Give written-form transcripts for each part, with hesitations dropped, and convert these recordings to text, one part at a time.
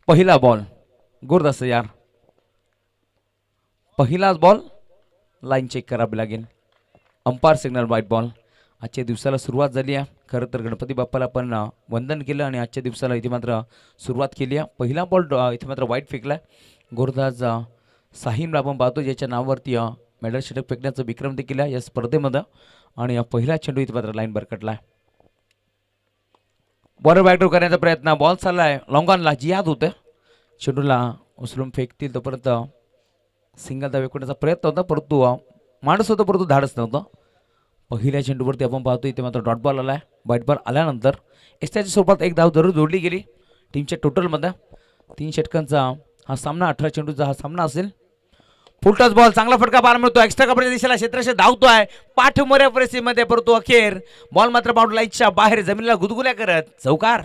पहिला बॉल गुरदास यार, पहिलाच बॉल लाईन चेक करावी लागेल. Umpire signal white ball. आजच्या दिवसाला सुरुवात झाली आहे. खरं तर गणपती बाप्पाला आपण वंदन केलं आणि आजच्या दिवसाला इथे मात्र सुरुवात केली आहे. पहिला बॉल इथे मात्र वाईट फेकला. गुरदास साहिमला आपण पाहतो ज्याच्या नावावरती मेडल षटक फेकण्याचा विक्रम देखील आहे या स्पर्धेमध्ये. आणि पहिला चेंडू इथे मात्र लाईन भरकटला. बॉलर बॅकड्रॉप करण्याचा प्रयत्न, बॉल चाललाय लॉंगॉनला, जिहाद होतं. चेंडूला उचलून फेकतील तोपर्यंत सिंगल धाव विकण्याचा प्रयत्न होता, परंतु माणूस होतं परंतु धाडच नव्हतं. पहिल्या चेंडूवरती आपण पाहतो इथे मात्र डॉट बॉल आलाय. व्हाईट बॉल आल्यानंतर एक्स्ट्राच्या स्वरूपात एक धाव जरूर जोडली गेली टीमच्या टोटलमध्ये. 3 षटकांचा हा सामना, 18 चेंडूचा हा सामना असेल. फुलटॉस बॉल, चांगला फटका पार मिळतो. एक्स्ट्रा कपड्याच्या दिशेला क्षेत्रशः धावतोय पाठमोऱ्या परिस्थितीमध्ये, परंतु अखेर बॉल मात्र बाउंड्री लाईनच्या बाहेर जमिनीला गुदगुल्या करत चौकार.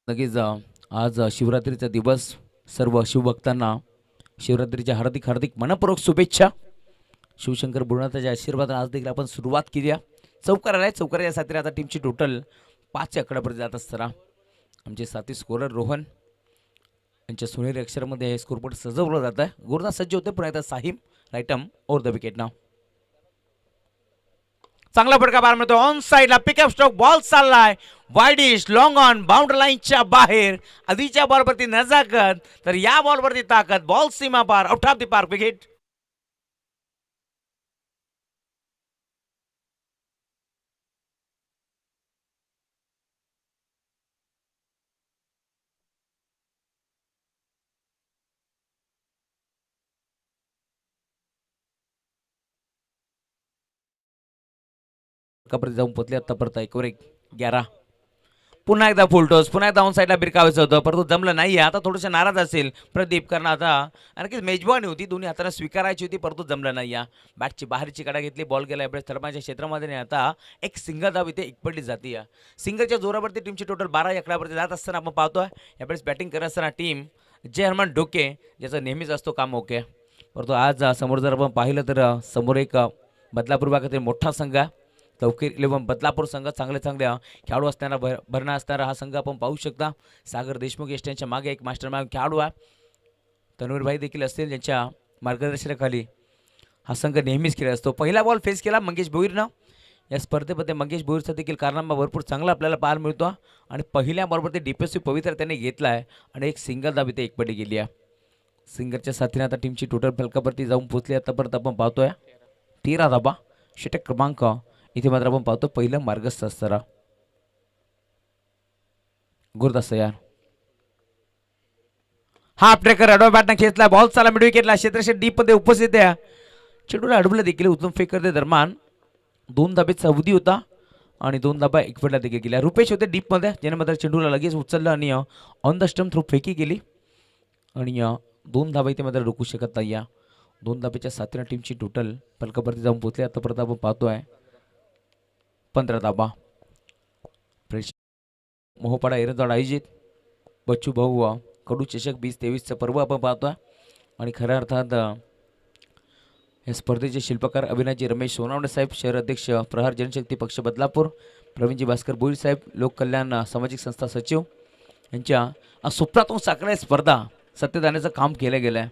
नक्कीच आज शिवरात्रीचा दिवस. सर्व शिवभक्तांना शिवरात्रीच्या हार्दिक हार्दिक मनपूर्वक शुभेच्छा. शिवशंकर बुलढाण्याच्या आशीर्वादाने आज देखील आपण सुरुवात केली आहे. चौकार आलाय. चौकाराच्या साथीने आता टीमची टोटल 5 आकड्यापर्यंत जात असताना आमचे साथी स्कोरर रोहन यांच्या सोनेरी अक्षरामध्ये हे स्कोरबोर्ड सजवलं जात आहे. गुरदास सज्ज होते पुन्हा एकदा Saim right arm over the wicket नाव. चांगला फटका बाहेर मिळतो ऑन साइडला. पिकअप स्ट्रोक, बॉल चाललाय वाईडिश लॉंग ऑन बाउंड्री लाईनच्या बाहेर. आधीच्या बॉलवरती नजाकत तर या बॉलवरती ताकद. बॉल सीमा पार, out of the park, wicket. कपडे जाऊन पोचले आतापर्यंत 1/11. पुन्हा एकदा फुलटॉस, पुन्हा एकदा ऑन साईडला बिरकावायचं होतं परंतु जमलं नाही. आता थोडंसं नाराज असेल प्रदीप, कारण आता आणखी मेजबानी होती, दोन्ही हाताने स्वीकारायची होती परंतु जमलं नाही. बॅटची बाहेरची कडा घेतली, बॉल गेला यावेळेस थर्माच्या क्षेत्रामध्ये. आता एक सिंगल धाव इथे एकपडली जाते. सिंगलच्या जोरावरती टीमची टोटल 12 आकड्यावरती जात असताना आपण पाहतोय यावेळेस बॅटिंग करत असताना टीम जय हनुमान डोके ज्याचं नेहमीच असतो काम ओके. परंतु आज समोर जर आपण पाहिलं तर समोर एक बदलापूर भागातील मोठा संघ आहे. तवकीर 11 बदलापूर संघ चांगले खेळाडू असताना भरणा असणारा हा संघ आपण पाहू शकता. सागर देशमुख यांच्या मागे एक मास्टर माइंड खेळाडू आहे. तन्वीरभाई देखील असतील ज्यांच्या मार्गदर्शनाखाली हा संघ नेहमीच खेळत असतो. पहिला बॉल फेस केला मंगेश भोईरनं. या स्पर्धेमध्ये मंगेश भोईरचा देखील कारनामा भरपूर चांगला आपल्याला पाहायला मिळतो. आणि पहिल्या बॉलवरती डिफेन्सिव्ह पवित्र त्याने घेतला आहे आणि एक सिंगल धाव इथे एकपडी गेली आहे. सिंगलच्या साथीने आता टीमची टोटल फलकावरती जाऊन पोहोचली. आतापर्यंत आपण पाहतोय 13 धाबा. षटक क्रमांक इथे मात्र आपण पाहतो पहिलं मार्गस्थ असताना गुरदास यार. हा ट्रेकर अडवा बॅटने खेचला, बॉल चाला मिड विकेटला. क्षेत्रशः डीप मध्ये उपस्थित आहे. चेंडूला अडवलं देखील. उचलून फेक करते दरम्यान 2 धाबेचा अवधी होता आणि 2 धाबा एकपडला देखील गेल्या. रुपेश होते डीप मध्ये, ज्याने मात्र चेंडूला लगेच उचललं आणि ऑन द स्टंप थ्रू फेकी गेली आणि 2 धाबा इथे मात्र रोखू शकत नाही. 2 धाबेच्या साथीने टीमची टोटल फलकावरती जाऊन पोहोचली. आतापर्यंत आपण पाहतोय 15 धाबा. मोहपाडा एरंदवाड आयोजित बच्चू भाऊ कडू चषक 2023चं पर्व आपण पाहतोय. आणि खऱ्या अर्थात या स्पर्धेचे शिल्पकार अभिनयजी रमेश सोनावणे साहेब, शहर अध्यक्ष प्रहार जनशक्ती पक्ष बदलापूर, प्रवीणजी भास्कर बोईर साहेब, लोककल्याण सामाजिक संस्था सचिव यांच्या स्वप्नातून साकारल्या स्पर्धा सत्यदानाचं काम केलं गेलं आहे.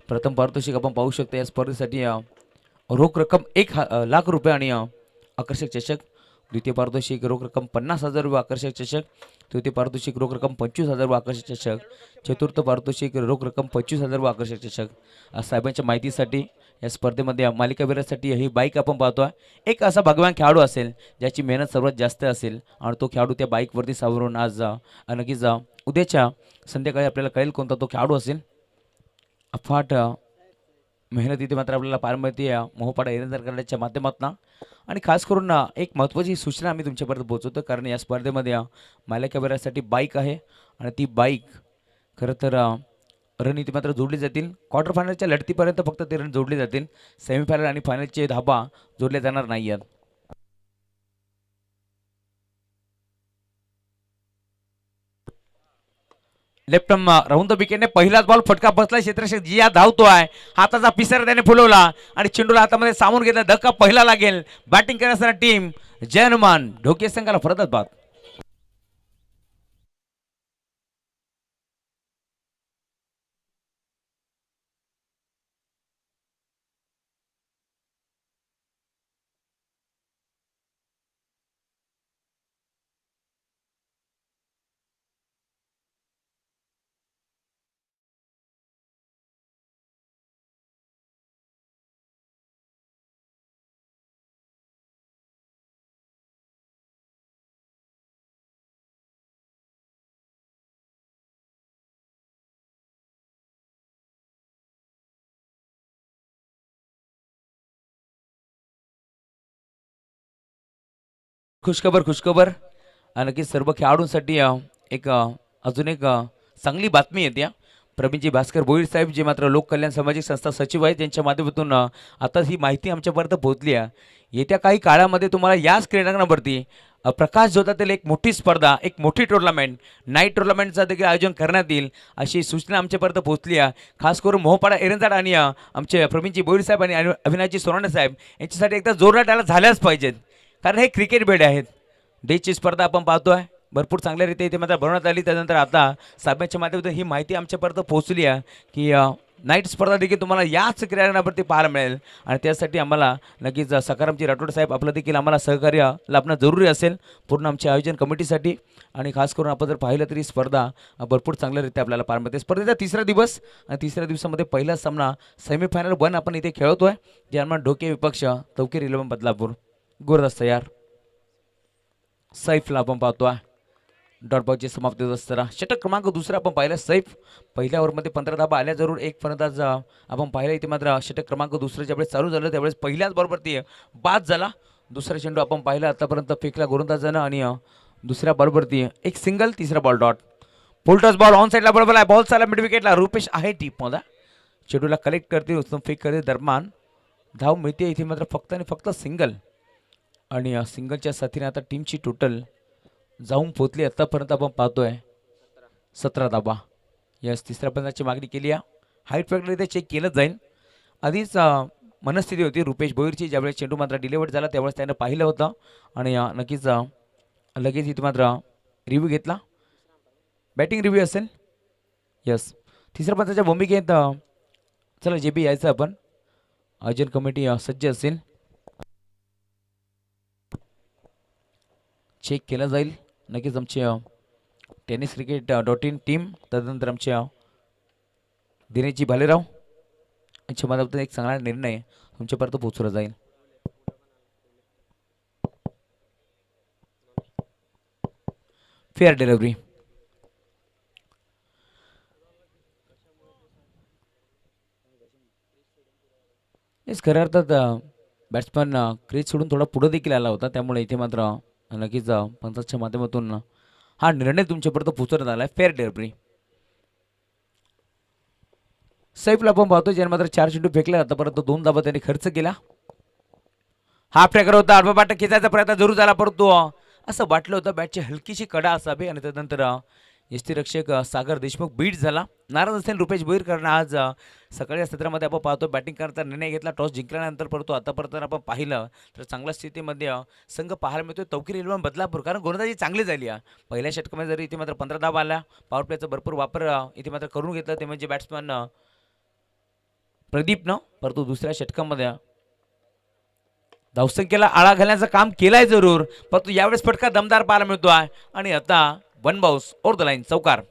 प्रथम पारितोषिक आपण पाहू शकतो या स्पर्धेसाठी रोख रक्कम 1,00,000 रुपये आणि आकर्षक चषक. द्वितीय पारितोषिक रोख रक्कम 50,000 व आकर्षक चषक. तृतीय पारितोषिक रोख रक्कम 25,000 व आकर्षक चषक. चतुर्थ पारितोषिक रोख रक्कम 25,000 व आकर्षक चषक. साहेबांच्या माहितीसाठी या स्पर्धेमध्ये मालिकावीरासाठी ही बाईक आपण पाहतोय. एक असा भगवान खेळाडू असेल ज्याची मेहनत सर्वात जास्त असेल आणि तो खेळाडू त्या बाईकवरती सावरून आज नक्कीच उद्याच्या संध्याकाळी आपल्याला कळेल कोणता तो खेळाडू असेल. अफाट मेहनत इथे मात्र आपल्याला पार मिळते मोहपाडा एरंदवाडच्या माध्यमातून. आणि खास करून एक महत्त्वाची सूचना आम्ही तुमच्यापर्यंत पोहोचवतो, कारण या स्पर्धेमध्ये मालिकावीरासाठी बाईक आहे आणि ती बाईक खरं तर रणनीती मात्र जोडली जातील. क्वार्टर फायनलच्या लढतीपर्यंत फक्त ते रन जोडले जातील. सेमीफायनल आणि फायनलचे धाबा जोडले जाणार नाही आहेत. लेफ्ट राहून द विकेटने पहिलाच बॉल फटका बसला. क्षेत्ररक्षक जिया धावतोय. हाताचा पिसर त्याने फुलवला आणि चेंडूला हातामध्ये सामून घेतला. धक्का पहिला लागेल. बॅटिंग करण्यासाठी टीम जय हनुमान ढोके संघाला परतच बाद. खुशखबर खुशखबर. नक्कीच सर्व खेळाडूंसाठी एक अजून एक चांगली बातमी येते. प्रवीणजी भास्कर भोईर साहेब जे मात्र लोक कल्याण सामाजिक संस्था सचिव आहेत त्यांच्या माध्यमातून आता ही माहिती आमच्यापर्यंत पोहोचली आहे. येत्या काही काळामध्ये तुम्हाला याच क्रीडांगणावरती प्रकाश झोतातील एक मोठी स्पर्धा, एक मोठी टुर्नामेंट, नाईट टुर्नामेंटचं देखील आयोजन करण्यात येईल अशी सूचना आमच्यापर्यंत पोहोचली आहे. खास करून मोहपाडा एरंजाड आणि आमचे प्रवीणजी भोईर साहेब आणि अविनाशजी सोनाणे साहेब यांच्यासाठी एकदा जोरदार त्याला झाल्याच पाहिजेत. कारण हे क्रिकेट बेड आहेत. डेची स्पर्धा आपण पाहतोय भरपूर चांगल्यारीत्या इथे मात्र बनवण्यात आली. त्यानंतर आता साहेबांच्या माध्यमातून ही माहिती आमच्यापर्यंत पोहोचली आहे की नाईट स्पर्धा देखील तुम्हाला याच क्रीडांगणावरती पाहायला मिळेल. आणि त्यासाठी आम्हाला नक्कीच सकारामजी राठोड साहेब आपलं देखील आम्हाला सहकार्य लाभणं जरुरी असेल पूर्ण आमच्या आयोजन कमिटीसाठी. आणि खास करून आपण जर पाहिलं तरी स्पर्धा भरपूर चांगल्यारीत्या आपल्याला पाहायला मिळते. स्पर्धेचा तिसरा दिवस आणि तिसऱ्या दिवसामध्ये पहिला सामना सेमीफायनल 1 आपण इथे खेळतोय. ज्यामध्ये ढोके विपक्ष तवकेर 11 बदलापूर. गुरदास तयार. सैफला आपण पाहतोय डॉट बॉलची समाप्ती होत असताना षटक क्रमांक दुसरा आपण पाहिलं. सैफ पहिल्या ओव्हरमध्ये 15 धाबा आल्या जरूर. एक फलंदाज आपण पाहिलं इथे मात्र षटक क्रमांक दुसरं ज्यावेळेस चालू झालं त्यावेळेस पहिल्याच बरोबरती बाद झाला. दुसरा चेंडू आपण पाहिला आतापर्यंत फेकला गोलंदाजानं आणि दुसऱ्या बॉलवरती एक सिंगल. तिसरा ball dot. Full toss ball on साईडला बरोबर आहे. बॉल चालला मिड विकेटला. रुपेश आहे टीपमध्ये. चेंडूला कलेक्ट करते उत्तम फेक करते दरम्यान धाव मिळते इथे मात्र फक्त आणि फक्त सिंगल. आणि सिंगलच्या साथीने आता टीमची टोटल जाऊन पोचली आतापर्यंत आपण पाहतोय 17 धाबा. यस तिसऱ्या फलंदाजाची मागणी केली आहे. हाईट फॅक्टर इथे चेक केलं जाईल. आधीच मनस्थिती होती रुपेश भोईरची ज्यावेळेस चेंडू मात्र डिलिव्हर्ड झाला त्यावेळेस त्यानं पाहिलं होतं आणि नक्कीच लगेच इथे मात्र रिव्ह्यू घेतला. बॅटिंग रिव्ह्यू असेल. यस तिसऱ्या फलंदाजाच्या भूमिकेत चला जे बी यायचं आपण आयोजन कमिटी सज्ज असेल. चेक केलं जाईल. नक्कीच आमचे टेनिस क्रिकेट .in टीम तदनंतर आमच्या दिनेशजी भालेराव यांच्या माध्यमातून एक चांगला निर्णय तुमच्यापर्यंत पोहोचवला जाईल. Fair delivery. हेच खऱ्या अर्थात बॅट्समॅन क्रीज सोडून थोडा पुढं देखील आला होता त्यामुळे इथे मात्र नक्कीच पंचाच्या माध्यमातून हा निर्णय तुमच्यापर्यंत पोहोचवण्यात आला आहे. Fair delivery. सैफला आपण पाहतो ज्याने मात्र 4 चेंडू फेकले आतापर्यंत 2 धाबा त्यांनी खर्च केला. हाफ ट्रॅकर होता. आडवा बाटा खेचायचा प्रयत्न जरूर झाला परंतु असं वाटलं होतं बॅटची हलकीशी कडा असावी आणि त्यानंतर यष्टीरक्षक सागर देशमुख बीट झाला. नाराज असेल रुपेश भोईर कारण आज सकाळच्या सत्रामध्ये आपण पाहतो बॅटिंग करण्याचा निर्णय घेतला टॉस जिंकल्यानंतर. परंतु आतापर्यंत आपण पाहिलं तर चांगल्या स्थितीमध्ये संघ पाहायला मिळतोय तवकीर 11 बदलापूर. कारण गोलंदाजी चांगली झाली आहे. पहिल्या षटकामध्ये जरी इथे मात्र 15 धावा आल्या. पॉवर प्लेचा भरपूर वापर इथे मात्र करून घेतला ते म्हणजे बॅट्समॅन प्रदीपनं. परंतु दुसऱ्या षटकामध्ये धावसंख्येला आळा घालण्याचं काम केलंय जरूर परंतु यावेळेस फटका दमदार पाहायला मिळतो आहे. आणि आता 1 बाउन्स ओव्हर द लाईन चौकार.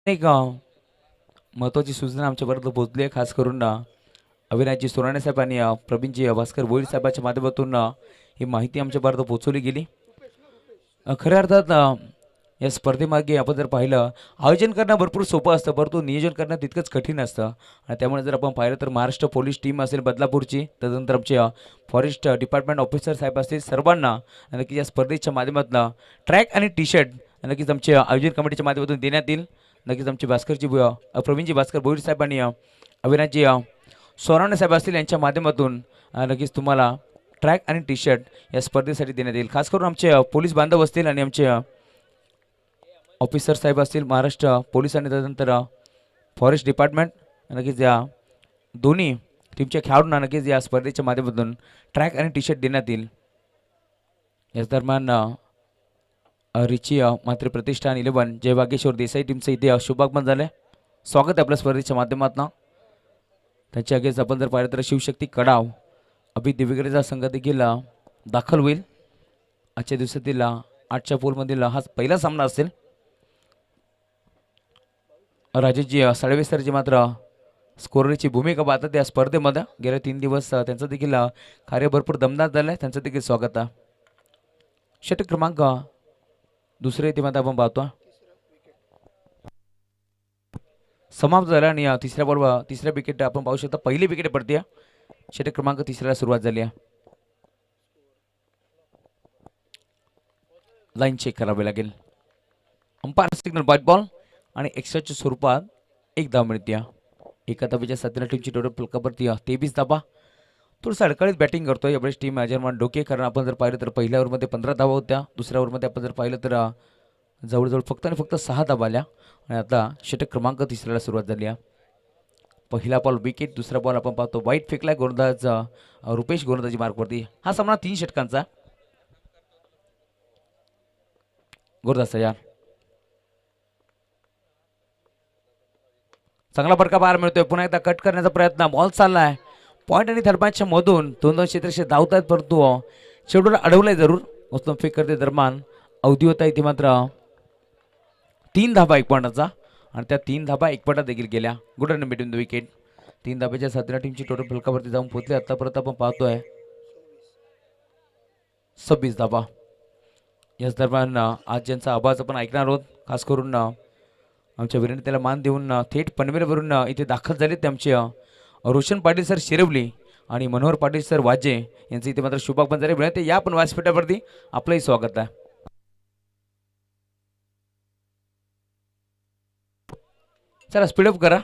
एक महत्त्वाची सूचना आमच्यापर्यंत पोहोचली आहे. खास करून अविनाशजी सोनाणे साहेब आणि प्रवीणजी भास्कर भोईर साहेबांच्या माध्यमातून ही माहिती आमच्यापर्यंत पोहोचवली गेली. खऱ्या अर्थात या स्पर्धेमागे आपण जर पाहिलं, आयोजन करणं भरपूर सोपं असतं, परंतु नियोजन करणं तितकंच कठीण असतं. आणि त्यामुळे जर आपण पाहिलं तर महाराष्ट्र पोलीस टीम असेल बदलापूरची, त्यानंतर आमचे फॉरेस्ट डिपार्टमेंट ऑफिसर साहेब असतील, सर्वांना नक्कीच या स्पर्धेच्या माध्यमातून ट्रॅक आणि टी शर्ट नक्कीच आमच्या आयोजन कमिटीच्या माध्यमातून देण्यात येईल. नक्कीच आमचे भास्करजी प्रवीणजी भास्कर भोईर साहेब आणि अविनाशजी सोनावणे साहेब असतील यांच्या माध्यमातून नक्कीच तुम्हाला ट्रॅक आणि टी शर्ट या स्पर्धेसाठी देण्यात येईल. खास करून आमचे पोलीस बांधव असतील आणि आमचे ऑफिसर साहेब असतील महाराष्ट्र पोलीस आणि त्यानंतर फॉरेस्ट डिपार्टमेंट, नक्कीच या दोन्ही टीमच्या खेळाडूंना नक्कीच या स्पर्धेच्या माध्यमातून ट्रॅक आणि टी शर्ट देण्यात येईल. याच दरम्यान रिची मात्र प्रतिष्ठान 11 जय वागेश्वर देसाई टीमचं इथे शुभागमन झालं. स्वागत आहे आपल्या स्पर्धेच्या माध्यमातून. त्यांच्या अगेन्स्ट आपण जर पाहिलं तर शिवशक्ती कडाव अभि दिवेकरेचा संघ देखील दाखल होईल. आजच्या दिवसातील 8च्या पोलमधील हा पहिला सामना असेल. राजेशजी साळवे सरजी मात्र स्कोररची भूमिका पाहतात या स्पर्धेमध्ये. गेल्या 3 दिवस त्यांचं देखील कार्य भरपूर दमदार झालं आहे. त्यांचं देखील स्वागत आहे. षटक क्रमांक दुसरे इतिमध्ये आपण पाहतो समाप्त झाला आणि तिसऱ्या विकेट आपण पाहू शकता पहिली विकेट पडते. षटक क्रमांक तिसऱ्याला सुरुवात झाली आहे. लाईन चेक करावी लागेल. अंपायर सिग्नल व्हाईट बॉल आणि एक्स्ट्राच्या स्वरूपात एक धाव मिळते. एका धावेच्या साथीला टीमची टोटल फलकावरती 23 धावा. थोडंसं अडकळीत बॅटिंग करतोय यावेळेस टीम अजरमान डोके. कारण आपण जर पाहिलं तर पहिल्या ओव्हरमध्ये 15 धावा होत्या, दुसऱ्या ओव्हरमध्ये आपण जर पाहिलं तर जवळजवळ फक्त आणि फक्त 6 धावा आल्या. आणि आता षटक क्रमांक तिसऱ्याला सुरुवात झाली आहे. पहिला बॉल विकेट, दुसरा बॉल आपण पाहतो वाईट फेकलाय गोलंदाज रुपेश गोलंदाजी मार्कवरती. हा सामना 3 षटकांचा. गोलंदाज तयार. चांगला फटका बाहेर मिळतोय. पुन्हा एकदा कट करण्याचा प्रयत्न, बॉल चाललाय पॉईंट आणि थर्डमॅचच्या मधून 2-2 क्षेत्रक्षे धावत आहेत, परंतु शेवटला अडवलंय जरूर. उत्तम फेक करते दरम्यान अवधी होता इथे मात्र 3 धाबा 1 पॉईंटचा आणि त्या 3 धाबा 1 पॉईंटात देखील गेल्या. Good run between the wicket. 3 धाब्याच्या साथीला टीमची टोटल फलकावरती जाऊन पोहोचली. आतापर्यंत आपण पाहतोय 26 धाबा. याच दरम्यान आज ज्यांचा आवाज आपण ऐकणार आहोत, खास करून आमच्या विनंतीला मान देऊन थेट पनवेलवरून इथे दाखल झाले ते आमचे रोशन पाटील सर शिरवली आणि मनोहर पाटील सर वाजे यांचे इथे मात्र शुभागमन झाले. विनंती या पण व्यासपीठावरती आपलंही स्वागत आहे. चला स्पीडअप करा.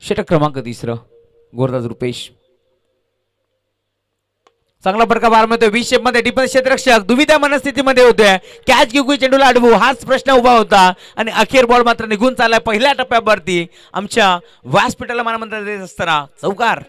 षटक क्रमांक तिसरं गोरदाज रुपेश. चांगला फटका बाहेर मिळतोय. 20 शेप मध्ये डिफेन्स क्षेत्ररक्षक दुविधा मनस्थितीमध्ये होते. कॅच घेऊ चेंडूला अडवू हाच प्रश्न उभा होता आणि अखेर बॉल मात्र निघून चाललाय पहिल्या टप्प्यावरती. आमच्या व्यासपीठाला मानमंत्र देत असताना चौकार.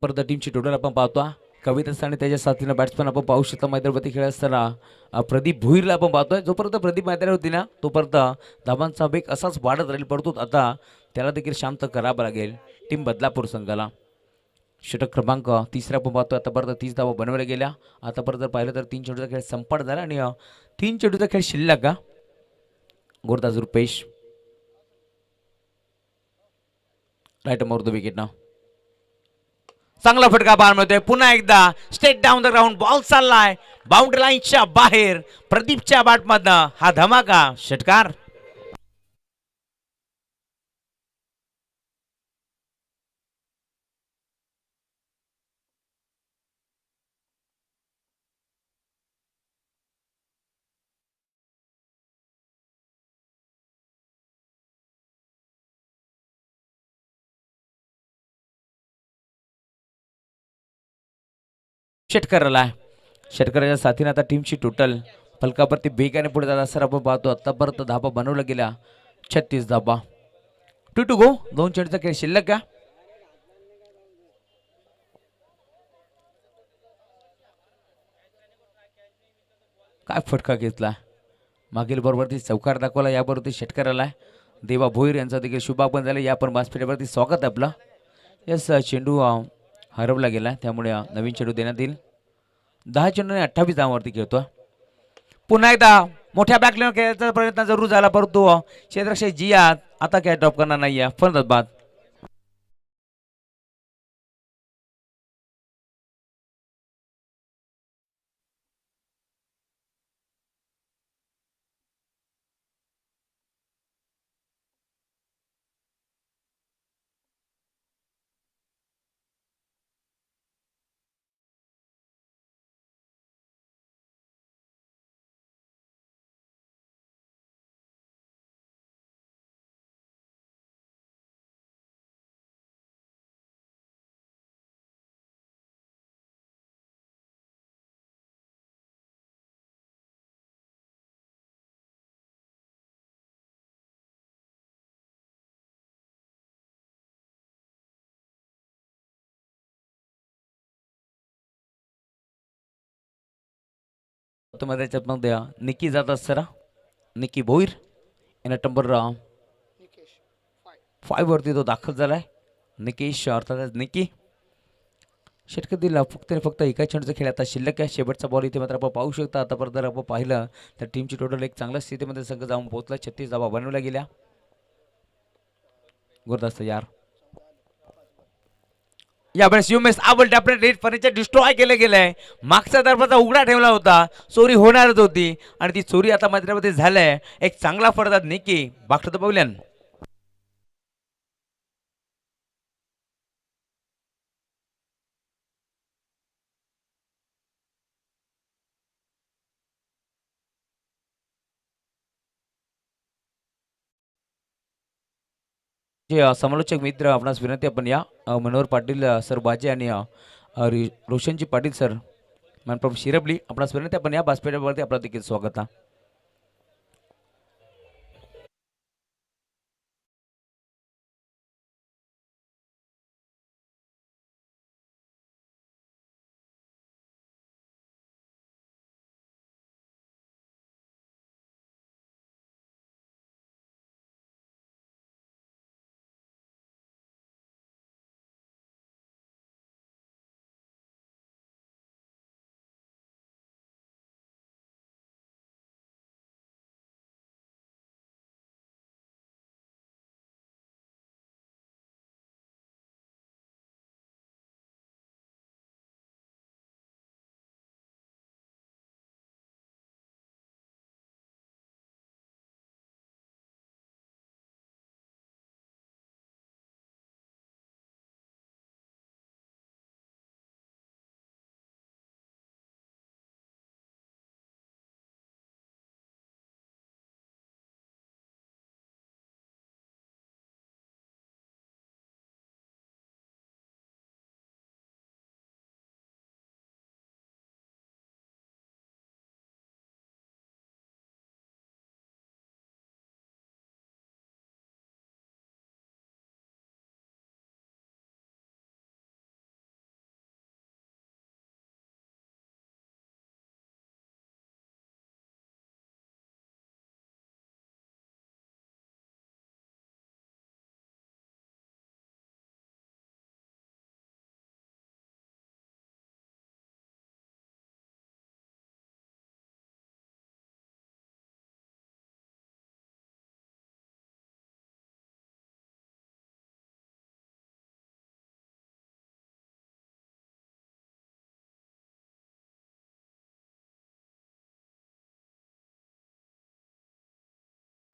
परत टीमची टोटल आपण पाहतो. कविता आणि त्याच्या साथीनं बॅट्समॅन आपण पाहू शकतो. मैदानावरती खेळत असताना प्रदीप भुईरला आपण पाहतोय. जोपर्यंत प्रदीप मैदानावर होती ना तोपर्यंत धाबांचा वेग असाच वाढत राहील, परंतु आता त्याला देखील शांत करावं लागेल टीम बदलापूर संघाला. षटक क्रमांक तिसरा आपण पाहतोय. आतापर्यंत 30 धावा बनवल्या गेल्या. आतापर्यंत पाहिलं तर 3 चेंडूचा खेळ संपन्न झाला आणि 3 चेंडूचा खेळ शिल्लक का. गोरदाज रुपेश राईट मारतो विकेट ना. चांगला फटका बाहेर मिळतोय. पुन्हा एकदा state down the ground ball चाललाय बाउंड्री लाईनच्या बाहेर. प्रदीपच्या बॅटमधनं हा धमाका षटकार. षटकाराला षटकाराच्या साथीने आता टीमची टोटल फलकावरती वेगाने पुढे जात असताना आपण पाहतो. आतापर्यंत धाबा बनवला गेला 36 धाबा. 2 to go. 2 चेंडूचा खेळ शिल्लक का. काय फटका घेतला मागील बरोबरती चौकार दाखवला. याबरोबर षटकाराला देवा भोईर यांचा देखील शुभागमन झाला. या पण बासपेठेवरती स्वागत आपलं. यस चेंडू हरवला गेला त्यामुळे नवीन चेंडू देण्यात येईल. 10 चेंडूने 28 धावांवरती खेळतो. पुन्हा एकदा मोठ्या बॅकलाईन खेळायचा प्रयत्न जरूर झाला परंतु क्षेत्ररक्षक जिया आता काय ड्रॉप करणार नाहीये. फलंदाज बाद. निकी जात असताना निकी भोईर यांना नंबर 5 वरती तो दाखल झालाय. निकेश अर्थात निकी षटक दिला फक्त एका चेंडूचा खेळ आता शिल्लक आहे. शेवटचा बॉल इथे मात्र आपण पाहू शकता. आतापर्यंत जर आपण पाहिलं तर टीमची टोटल एक चांगल्या स्थितीमध्ये संघ जाऊन पोहोचला. 36 धावा बनवल्या गेल्या. गुरदास्त यार यावेळेस युमेस आवड आपल्या रेड फर्निचर डिस्ट्रॉय केलं गेलंय. मागचा दरवाजा उघडा ठेवला होता. चोरी होणारच होती आणि ती चोरी आता मैदानामध्ये झालंय. एक चांगला फलंदाज निकी बागतो पाहुल्यान. जे समालोचक मित्र आपणास विनंती आपण या मनोहर पाटील सर बाजे आणि रोशनजी पाटील सर मनप्रम शिरबली आपणास विनंती आपण या बासपेठावरती आपलं देखील स्वागत आहे.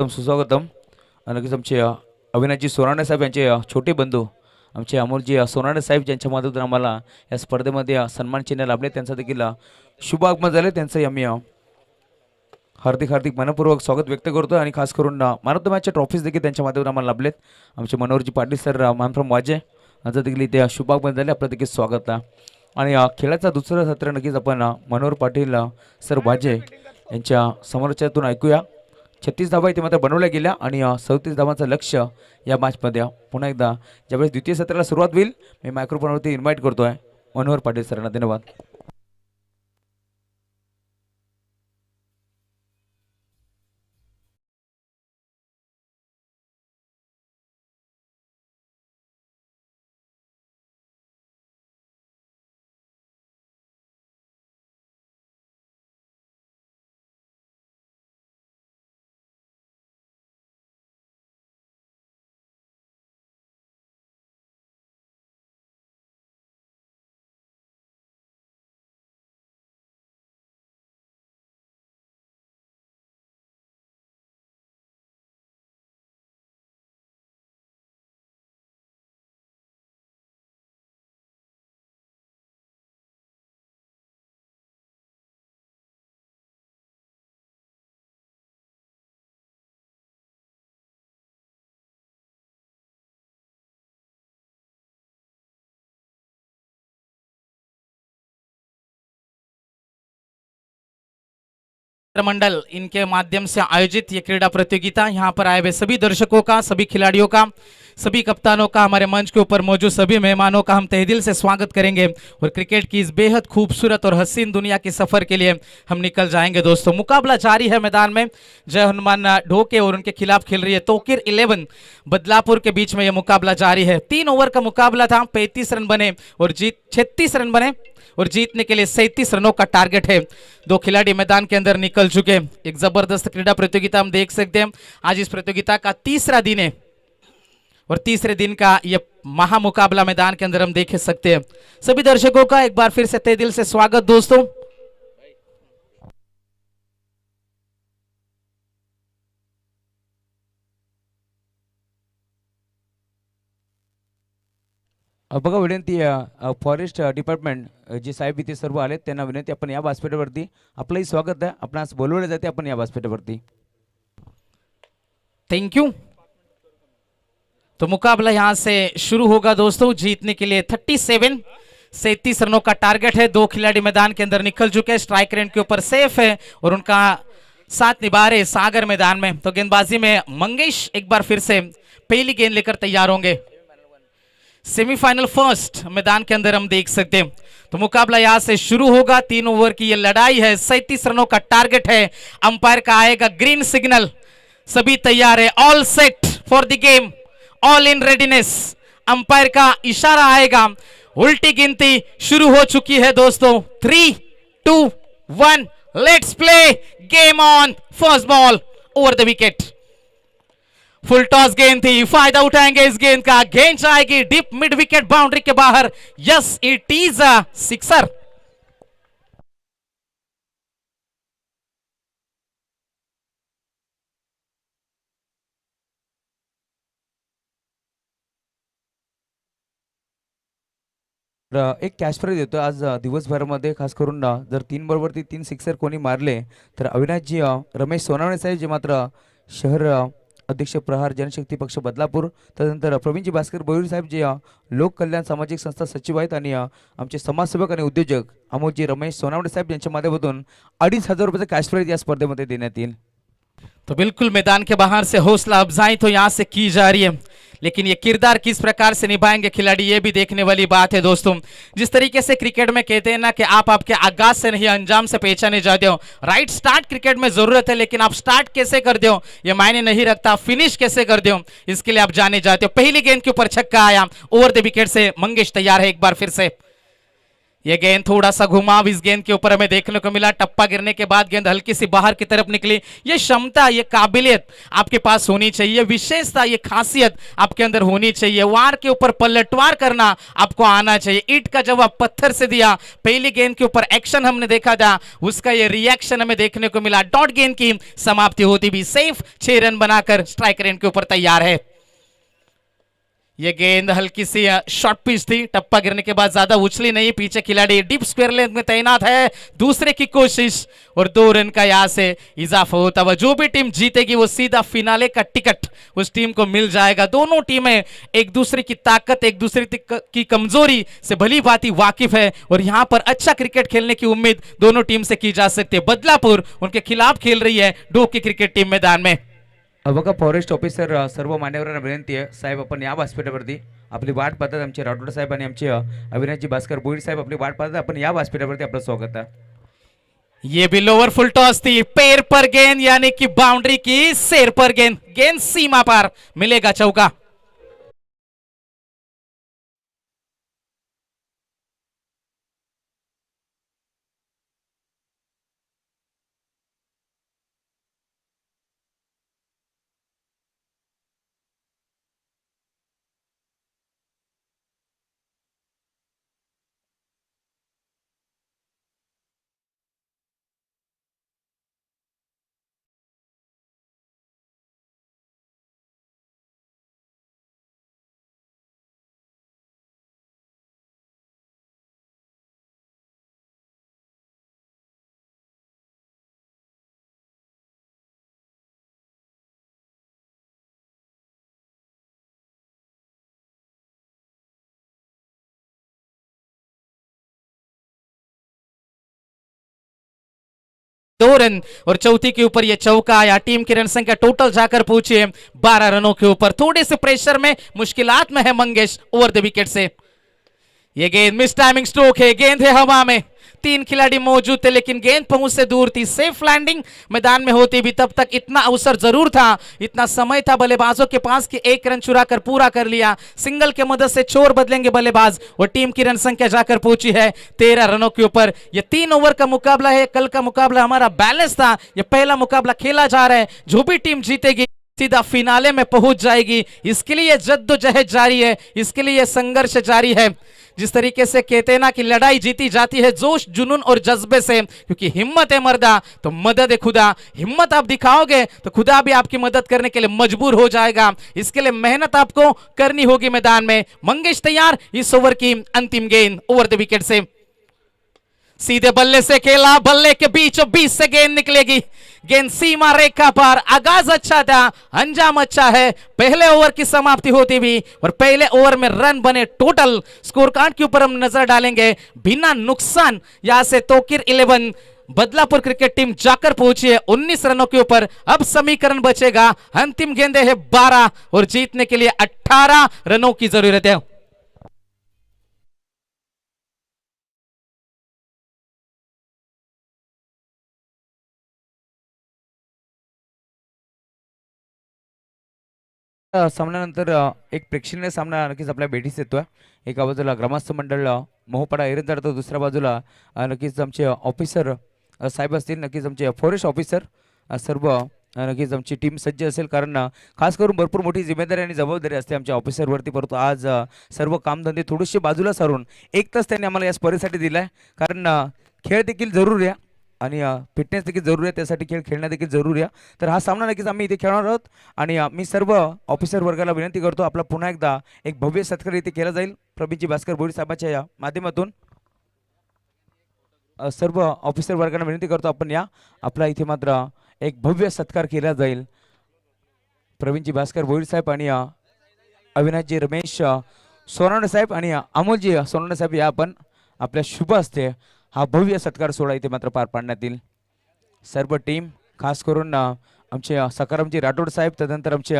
सुस्वागतम. नक्कीच आमचे अविनाशजी सोनाणे साहेब यांचे छोटे बंधू आमचे अमोलजी सोनाणे साहेब ज्यांच्या माध्यमातून आम्हाला या स्पर्धेमध्ये सन्मान चिन्ह लाभले त्यांचा देखील शुभ आगमन झाले. त्यांचंही आम्ही हार्दिक मनपूर्वक स्वागत व्यक्त करतो आणि खास करून मॅन ऑफ द मॅचचे ट्रॉफीज देखील त्यांच्या माध्यमातून आम्हाला लाभलेत. आमचे मनोहरजी पाटील सर मान फ्रॉम वाजे यांचा देखील इथे शुभ आगमन झाले. आपलं देखील स्वागत आहे. आणि खेळाचा दुसरं सत्र नक्कीच आपण मनोहर पाटील सर वाजे यांच्या समोरच्यातून ऐकूया. 36 धावा इथे मात्र बनवल्या गेल्या आणि 37 धावांचं लक्ष या मॅचमध्ये. पुन्हा एकदा ज्यावेळेस द्वितीय सत्राला सुरुवात होईल मी मायक्रोफोनवरती इन्व्हाइट करतोय मनोहर पाटील सरांना. धन्यवाद. मंडल इनके माध्यम से आयोजित ये क्रीड़ा प्रतियोगिता यहाँ पर आए हुए सभी दर्शकों का, सभी खिलाड़ियों का, सभी कप्तानों का, हमारे मंच के ऊपर मौजूद सभी मेहमानों का हम तहे दिल से स्वागत करेंगे और क्रिकेट की इस बेहद खूबसूरत और हसीन दुनिया के सफर के लिए हम निकल जाएंगे। दोस्तों मुकाबला जारी है मैदान में। जय हनुमान ढोके और उनके खिलाफ खेल रही है तोकिर 11 बदलापुर के बीच में यह मुकाबला जारी है। 3 ओवर का मुकाबला था, 35 रन बने और 36 रन बने और जीतने के लिए 37 रनों का टारगेट है। 2 खिलाड़ी मैदान के अंदर निकल चुके। एक जबरदस्त क्रीड़ा प्रतियोगिता हम देख सकते हैं। आज इस प्रतियोगिता का तीसरा दिन है और तीसरे दिन का यह महामुकाबला मैदान के अंदर हम देख सकते हैं। सभी दर्शकों का एक बार फिर से तहे दिल से स्वागत दोस्तों। बघा विनंती फॉरेस्ट डिपार्टमेंट जे साहेब इथे सर्व आले त्यांना विनंती आपण या व्यासपीठावरती आपलंही स्वागत आहे. आपणास बोलवले जाते आपण या व्यासपीठावरती. Thank you. तो मुकाबला यहां से शुरू होगा दोस्तों। जीतने के लिए 37 रनों का टारगेट है। 2 खिलाड़ी मैदान के अंदर निकल चुके हैं। स्ट्राइक रेंज के ऊपर सेफ है और उनका साथ निभा रहे सागर मैदान में। तो गेंदबाजी में मंगेश एक बार फिर से पहली गेंद लेकर तैयार होंगे। सेमीफाइनल फर्स्ट मैदान के अंदर हम देख सकते हैं। तो मुकाबला यहां से शुरू होगा। 3 ओवर की यह लड़ाई है। 37 रनों का टारगेट है। अंपायर का आएगा ग्रीन सिग्नल। सभी तैयार है। All set for the game, all in readiness. Umpire का इशारा आएगा। उल्टी गिनती शुरू हो चुकी है दोस्तों। 3, 2, 1 let's play game on. First ball over the wicket. Full toss गेंद थी, फायदा उठाएंगे इस गेंद का। गेंद जाएगी डीप मिड विकेट बाउंड्री के बाहर। Yes it is a sixer. एक कॅश प्राइज देतो आज दिवसभरामध्ये. खास करून जर 3 बरोबरती 3 सिक्सर कोणी मारले तर अविनाशजी रमेश सोनावणे साहेब जे मात्र शहर अध्यक्ष प्रहार जनशक्ती पक्ष बदलापूर, त्यानंतर प्रवीणजी भास्कर बोईर साहेब जे लोक कल्याण सामाजिक संस्था सचिव आहेत आणि आमचे समाजसेवक आणि उद्योजक अमोलजी रमेश सोनावणे साहेब यांच्या माध्यमातून 2,500 रुपयाचा कॅश प्राइज या स्पर्धेमध्ये देण्यात येईल. तो बिल्कुल मैदान के बाहर से हौसला अफजाई तो यहां से की जा रही है, लेकिन ये किरदार किस प्रकार से निभाएंगे खिलाड़ी ये भी देखने वाली बात है दोस्तों। जिस तरीके से क्रिकेट में कहते हैं ना कि आप आपके आगाज से नहीं अंजाम से पहचाने जाते हो। राइट स्टार्ट क्रिकेट में जरूरत है, लेकिन आप स्टार्ट कैसे कर दो ये मायने नहीं रखता। फिनिश कैसे कर दो इसके लिए आप जाने जाते हो। पहली गेंद के ऊपर छक्का आया ओवर द विकेट से। मंगेश तैयार है एक बार फिर से। ये गेंद थोड़ा सा घुमाव इस गेंद के ऊपर हमें देखने को मिला। टप्पा गिरने के बाद गेंद हल्की सी बाहर की तरफ निकली। ये क्षमता, ये काबिलियत आपके पास होनी चाहिए। विशेषता, ये खासियत आपके अंदर होनी चाहिए। वार के ऊपर पलटवार करना आपको आना चाहिए। ईंट का जवाब पत्थर से दिया। पहली गेंद के ऊपर एक्शन हमने देखा था, उसका ये रिएक्शन हमें देखने को मिला। डॉट गेंद की समाप्ति होती भी सेफ। 6 रन बनाकर स्ट्राइक रेंज के ऊपर तैयार है। ये गेंद हल्की सी शॉर्ट पिच थी, टप्पा गिरने के बाद ज्यादा उछली नहीं, पीछे खिलाड़ी डीप स्क्वायर लेंथ में तैनात है, दूसरे की कोशिश और 2 रन का यहाँ से इजाफा होता हुआ जो भी टीम जीतेगी वो सीधा फिनाले का टिकट उस टीम को मिल जाएगा। दोनों टीमें एक दूसरे की ताकत, एक दूसरे की कमजोरी से भली भांति वाकिफ है और यहाँ पर अच्छा क्रिकेट खेलने की उम्मीद दोनों टीम से की जा सकती है। बदलापुर उनके खिलाफ खेल रही है डोक की क्रिकेट टीम मैदान में। बघा फॉरेस्ट ऑफिसर सर्व मान्यवरांना विनंती आहे, साहेब आपण या व्यासपीठावरती आपली वाट पाहतात, आमचे राठोड साहेब आणि आमचे अविनाशजी भास्कर बोईर साहेब आपली वाट पाहतात, आपण या व्यासपीठावरती आपलं स्वागत आहे। ये भी लोअर फुल टॉस थी, पैर पर गेंद यानी कि बाउंड्री की सेर पर गेंद, गेंद सीमा पार, मिलेगा चौका। दो रन और चौथी के ऊपर ये चौका आया। टीम की रन संख्या टोटल जाकर पहुंची है 12 रनों के ऊपर। थोड़े से प्रेशर में मुश्किलात में है मंगेश ओवर द विकेट से। ये गेंद मिस टाइमिंग स्ट्रोक है, गेंद है हवा में, 3 खिलाड़ी मौजूद थे लेकिन गेंद पहुंच से दूर थी। सेफ लैंडिंग मैदान में होती भी तब तक इतना अवसर जरूर था, इतना समय था बल्लेबाजों के पास कि 1 रन चुरा कर पूरा कर लिया। सिंगल के मदद से छोर बदलेंगे बल्लेबाज और टीम की रन संख्या जाकर पहुंची है 13 रनों के ऊपर। ये 3 ओवर का मुकाबला है, कल का मुकाबला हमारा बैलेंस था, ये पहला मुकाबला खेला जा रहा है। जो भी टीम जीतेगी सीधा फिनाले में पहुंच जाएगी। इसके लिए जद्दोजहद जारी है, इसके लिए संघर्ष जारी है। जिस तरीके से कहते हैं ना कि लड़ाई जीती जाती है जोश जुनून और जज्बे से, क्योंकि हिम्मत है मर्दा तो मदद है खुदा। हिम्मत आप दिखाओगे तो खुदा भी आपकी मदद करने के लिए मजबूर हो जाएगा। इसके लिए मेहनत आपको करनी होगी मैदान में। मंगेश तैयार, इस ओवर की अंतिम गेंद ओवर द विकेट से सीधे बल्ले से खेला, बल्ले के बीचों बीच से गेंद निकलेगी। गेंद सीमा रेखा पर, आगाज अच्छा था, अंजाम अच्छा है। पहले ओवर की समाप्ति होती भी और पहले ओवर में रन बने टोटल। स्कोर कार्ड के ऊपर हम नजर डालेंगे, बिना नुकसान यहां से तोकिर 11 बदलापुर क्रिकेट टीम जाकर पहुंची है 19 रनों के ऊपर। अब समीकरण बचेगा, अंतिम गेंदे है 12 और जीतने के लिए 18 रनों की जरूरत है। सामन्यानंतर एक प्रेक्षणीय सामना नक्कीच आपल्या भेटीस येतोय। एका बाजूला ग्रामस्थ मंडळ मोहपाडा एरंदार, तर दुसऱ्या बाजूला नक्कीच आमचे ऑफिसर साहेब असतील, नक्कीच आमचे फॉरेस्ट ऑफिसर सर्व नक्कीच आमची टीम सज्ज असेल, कारण खास करून भरपूर मोठी जिम्मेदारी आणि जबाबदारी असते आमच्या ऑफिसरवरती। परंतु आज सर्व कामधंदे थोडेसे बाजूला सारून 1 तास त्यांनी आम्हाला या स्पर्धेसाठी दिलाय, कारण खेळ देखील जरूरी आहे आणि फिटनेस देखील जरूरी आहे, त्यासाठी खेळ खेळणं देखील जरूरी आहे। तर हा सामना नक्कीच आम्ही इथे खेळणार आहोत आणि मी सर्व ऑफिसर वर्गाला विनंती करतो, आपला पुन्हा एकदा एक भव्य सत्कार इथे केला जाईल प्रवीणजी भास्कर बोरी साहेबांच्या या माध्यमातून। सर्व ऑफिसर वर्गाला विनंती करतो आपण या, आपला इथे मात्र एक भव्य सत्कार केला जाईल। प्रवीणजी भास्कर बोरी साहेब आणि अविनाशजी रमेश सोनावणे साहेब आणि अमोलजी सोनावणे साहेब या आपण आपल्या शुभ हस्ते हा भव्य सत्कार सोहळा इथे मात्र पार पाडण्यात येईल। सर्व टीम खास करून आमचे सकारामजी राठोड साहेब, तदनंतर आमचे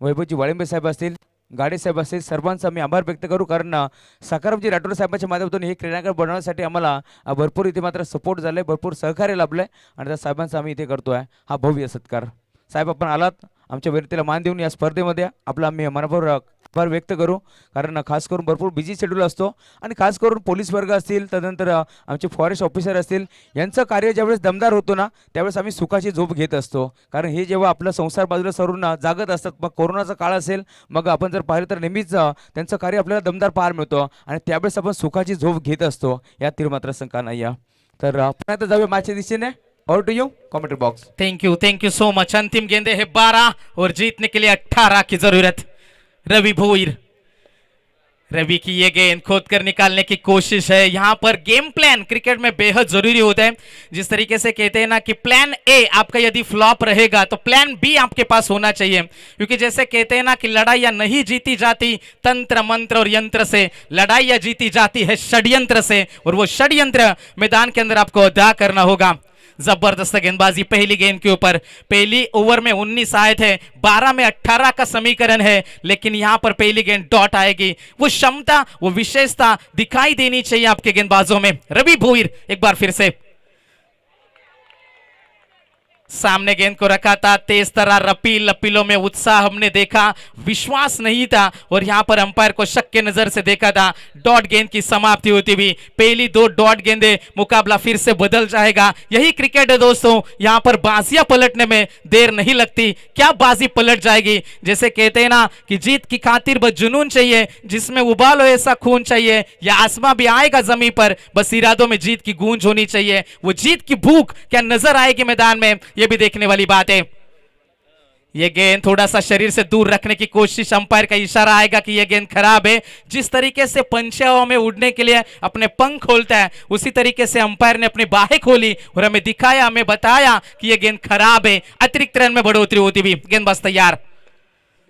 वैभवजी वाळिंबे साहेब असतील, गाडे साहेब असतील, सर्वांचा मी आभार व्यक्त करू, कारण सकारामजी राठोड साहेबांच्या माध्यमातून हे क्रीडांगण बनवण्यासाठी आम्हाला भरपूर इथे मात्र सपोर्ट झालाय, भरपूर सहकार्य लाभलंय आणि त्या साहेबांचा आम्ही इथे करतोय हा भव्य सत्कार। साहेब आपण आलात, आमच्या विनंतीला मान देऊन या स्पर्धेमध्ये आपला आम्ही मनपूर्वक आभार व्यक्त करू, कारण खास करून भरपूर बिझी शेड्यूल असतो आणि खास करून पोलीस वर्ग असतील, तदनंतर आमचे फॉरेस्ट ऑफिसर असतील, यांचं कार्य ज्यावेळेस दमदार होतो ना त्यावेळेस आम्ही सुखाची झोप घेत असतो, कारण हे जेव्हा आपला संसार बाजूला सरून जागत असतात, मग कोरोनाचा काळ असेल, मग आपण जर पाहिलं तर नेहमीच त्यांचं कार्य आपल्याला दमदार पाहायला मिळतो आणि त्यावेळेस आपण सुखाची झोप घेत असतो, यात मात्र शंका नाही आहे। तर पुन्हा एकदा जाऊया मॅचच्या दिशेने। और to you commentary box. Thank you so much. अंतिम गेंदे है 12 और जीतने के लिए 18 की जरूरत। रवि भोईर, रवि की ये गेंद खोद कर निकालने की कोशिश है। यहां पर गेम प्लान क्रिकेट में बेहद जरूरी होता है। जिस तरीके से कहते हैं ना कि प्लान ए आपका यदि फ्लॉप रहेगा तो प्लान बी आपके पास होना चाहिए, क्योंकि जैसे कहते हैं ना कि लड़ाइयां नहीं जीती जाती तंत्र मंत्र और यंत्र से, लड़ाइयां जीती जाती है षड्यंत्र से, और वो षड्यंत्र मैदान के अंदर आपको अदा करना होगा। जबरदस्त गेंदबाजी पहली गेंद के ऊपर। पहली ओवर में 19 आए थे, 12 में 18 का समीकरण है, लेकिन यहां पर पहली गेंद डॉट आएगी। वो क्षमता, वो विशेषता दिखाई देनी चाहिए आपके गेंदबाजों में। रवि भोईर एक बार फिर से सामने गेंद को रखा था, तेज तरह रपील, लपीलों में उत्साह हमने देखा, विश्वास नहीं था, और यहां पर अंपायर को शक के नजर से देखा था। डॉट गेंद की समाप्ति होती हुई पहली 2 डॉट गेंदे, मुकाबला फिर से बदल जाएगा। यही क्रिकेट है दोस्तों, यहां पर बाजियां पलटने में देर नहीं लगती। क्या बाजी पलट जाएगी, जैसे कहते हैं ना कि जीत की खातिर बस जुनून चाहिए, जिसमें उबालो ऐसा खून चाहिए, या आसमां भी आएगा जमीन पर, बस इरादों में जीत की गूंज होनी चाहिए। वो जीत की भूख क्या नजर आएगी मैदान में, ये भी देखने वाली बात है। ये गेंद थोड़ा सा शरीर से दूर रखने की कोशिश, अंपायर का इशारा आएगा कि ये गेंद खराब है। जिस तरीके से पंछियों में उड़ने के लिए अपने पंख खोलता है, उसी तरीके से अंपायर ने अपनी बाहें खोली और हमें दिखाया, हमें बताया कि ये गेंद खराब है। अतिरिक्त रन में बढ़ोतरी होती हुई गेंदबाज तैयार,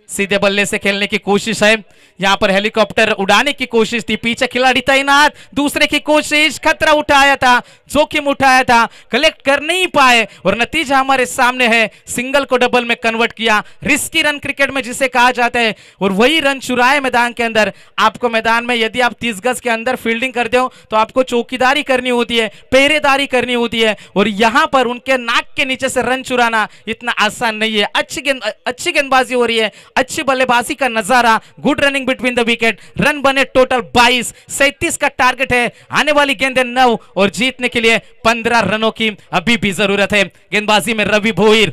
सीधे बल्ले से खेलने की कोशिश है। यहां पर हेलीकॉप्टर उड़ाने की कोशिश थी, पीछे खिलाड़ी तैनात, दूसरे की कोशिश, खतरा उठाया था, जोखिम उठाया था, कलेक्ट कर नहीं पाए, और नतीजा हमारे सामने है। सिंगल को डबल में कन्वर्ट किया, रिस्की रन क्रिकेट में जिसे कहा जाता है, और वही रन चुराए मैदान के अंदर। आपको मैदान में यदि आप 30 गज के अंदर फील्डिंग करते हो तो आपको चौकीदारी करनी होती है, पहरेदारी करनी होती है, और यहां पर उनके नाक के नीचे से रन चुराना इतना आसान नहीं है। अच्छी गेंदबाजी हो रही है, अच्छी बल्लेबाजी का नजारा, good running between the wicket. Run बने टोटल 22, 37 का टारगेट है, आने वाली गेंदें 9, और जीतने के लिए 15 रनों की अभी भी जरूरत है। गेंदबाजी में रवि भोईर,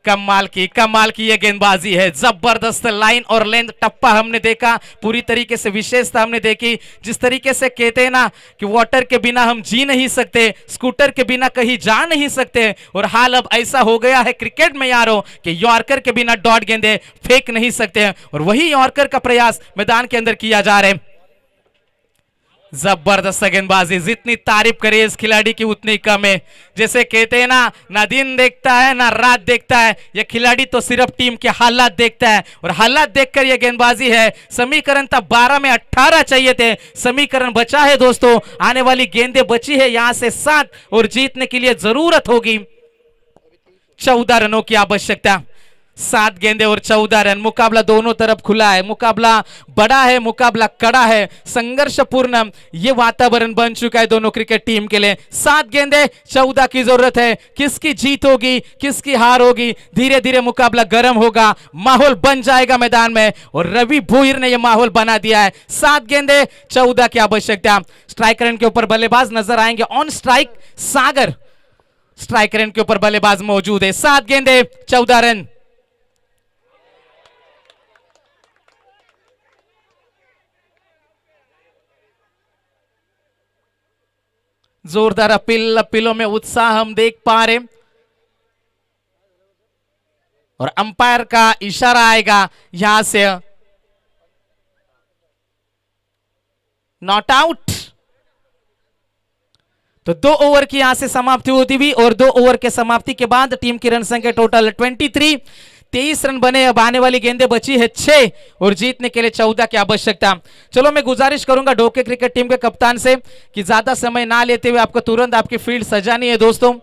कमाल की ये गेंदबाजी है। जबरदस्त लाइन और लेंथ टप्पा हमने देखा, पूरी तरीके से विशेषता हमने देखी। जिस तरीके से कहते हैं ना कि वाटर के बिना हम जी नहीं सकते, स्कूटर के बिना कहीं जा नहीं सकते, और हाल अब ऐसा हो गया है क्रिकेट में यारों कि यॉर्कर के बिना डॉट गेंदे फेंक नहीं सकते, और वही यॉर्कर का प्रयास मैदान के अंदर किया जा रहा है। जबरदस्त गेंदबाजी, जितनी तारीफ करे इस खिलाड़ी की उतनी कम है। जैसे कहते हैं ना दिन देखता है ना रात देखता है, यह खिलाड़ी तो सिर्फ टीम के हालात देखता है, और हालात देखकर यह गेंदबाजी है। समीकरण तब 12 में 18 चाहिए थे, समीकरण बचा है दोस्तों, आने वाली गेंदें बची है यहां से 7, और जीतने के लिए जरूरत होगी 14 रनों की आवश्यकता। 7 गेंदे और 14 रन। मुकाबला दोनों तरफ खुला है, मुकाबला बड़ा है, मुकाबला कड़ा है, संघर्षपूर्ण ये वातावरण बन चुका है दोनों क्रिकेट टीम के लिए। 7 गेंदे 14 की जरूरत है। किसकी जीत होगी, किसकी हार होगी, धीरे धीरे मुकाबला गर्म होगा, माहौल बन जाएगा मैदान में, और रवि भोईर ने यह माहौल बना दिया है। 7 गेंदे 14 की आवश्यकता। स्ट्राइक रेंज के ऊपर बल्लेबाज नजर आएंगे, on strike Sagar strike range के ऊपर बल्लेबाज मौजूद है। 7 गेंदे 14 रन। जोरदार अपीलों में उत्साह हम देख पा रहे, और अंपायर का इशारा आएगा यहां से नॉट आउट। तो 2 ओवर की यहां से समाप्ति होती हुई, और 2 ओवर के समाप्ति के बाद टीम की रन संख्या टोटल 23, 23 रन बने। अब आने वाली गेंदें बची है 6, और जीतने के लिए 14 की आवश्यकता। चलो मैं गुजारिश करूंगा ढोके क्रिकेट टीम के कप्तान से कि ज्यादा समय ना लेते हुए आपको तुरंत आपकी फील्ड सजानी है। दोस्तों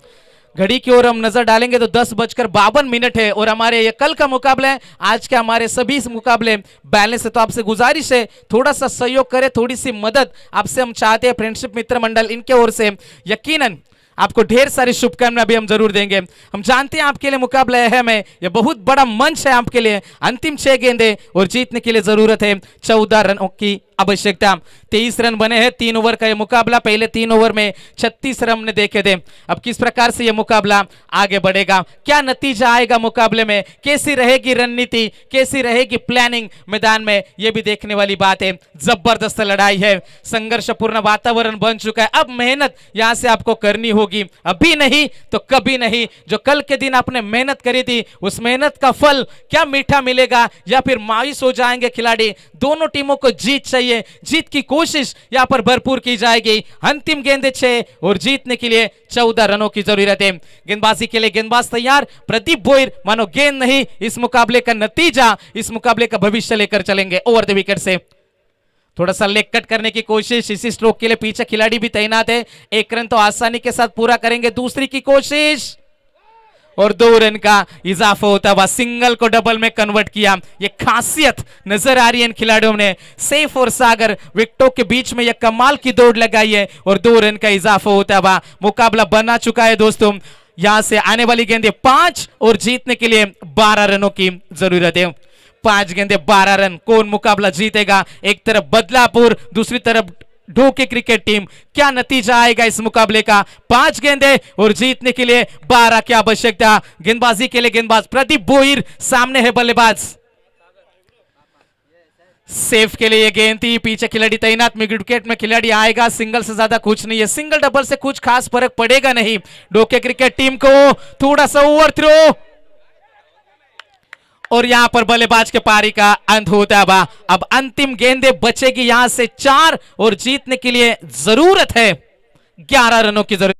घड़ी की ओर हम नजर डालेंगे तो 10:52 है, और हमारे ये कल का मुकाबला है, आज के हमारे सभी मुकाबले बैलेंस है। तो आपसे गुजारिश है थोड़ा सा सहयोग करें, थोड़ी सी मदद आपसे हम चाहते हैं। फ्रेंडशिप मित्र मंडल इनके ओर से यकीनन आपको ढेर सारी शुभकामनाएं भी हम जरूर देंगे। हम जानते हैं आपके लिए मुकाबला अहम है, यह बहुत बड़ा मंच है आपके लिए। अंतिम 6 गेंदे और जीतने के लिए जरूरत है 14 रनों की आवश्यकता। 23 रन बने हैं, 3 ओवर का यह मुकाबला। पहले 3 ओवर में 36 रन ने देखे थे। अब किस प्रकार से यह मुकाबला आगे बढ़ेगा, क्या नतीजा आएगा मुकाबले में, कैसी रहेगी रणनीति, कैसी रहेगी प्लानिंग मैदान में, यह भी देखने वाली बात है। जबरदस्त लड़ाई है, संघर्षपूर्ण वातावरण बन चुका है। अब मेहनत यहां से आपको करनी होगी, अभी नहीं तो कभी नहीं। जो कल के दिन आपने मेहनत करी थी, उस मेहनत का फल क्या मीठा मिलेगा या फिर मायूस हो जाएंगे खिलाड़ी। दोनों टीमों को जीत चाहिए, जीत की कोशिश यहां पर भरपूर की जाएगी। अंतिम गेंद 6 और जीतने के लिए 14 रनों की जरूरत है। गेंदबाजी के लिए गेंदबाज तैयार, प्रदीप बोयर मानो गेंद नहीं, इस मुकाबले का नतीजा, इस मुकाबले का भविष्य लेकर चलेंगे। ओवर द विकेट से थोड़ा सा लेग कट करने की कोशिश, इसी स्ट्रोक के लिए पीछे खिलाड़ी भी तैनात है। 1 रन तो आसानी के साथ पूरा करेंगे, दूसरी की कोशिश और 2 रन का इजाफा होता हुआ सिंगल को डबल में कन्वर्ट किया। ये खासियत नजर आ रही है इन खिलाड़ियों ने। सैफ और सागर विकेटों के बीच में यह कमाल की दौड़ लगाई है और 2 रन का इजाफा होता हुआ मुकाबला बना चुका है दोस्तों। यहां से आने वाली गेंदें 5 और जीतने के लिए 12 रनों की जरूरत है। 5 गेंदे 12 रन, कौन मुकाबला जीतेगा। एक तरफ बदलापुर, दूसरी तरफ ढोके क्रिकेट टीम, क्या नतीजा आएगा इस मुकाबले का। 5 गेंदे और जीतने के लिए 12 की आवश्यकता। गेंदबाजी के लिए गेंदबाज प्रदीप बोयर, सामने है बल्लेबाज। सेफ के लिए गेंद थी, पीछे खिलाड़ी तैनात, मिड विकेट में खिलाड़ी आएगा। सिंगल से ज्यादा कुछ नहीं है, सिंगल डबल से कुछ खास फर्क पड़ेगा नहीं। ढोके क्रिकेट टीम को थोड़ा सा ओवर थ्रो और यहां पर बल्लेबाज के पारी का अंत होता है। अब अंतिम गेंदे बचेगी यहां से 4 और जीतने के लिए जरूरत है 11 रनों की जरूरत।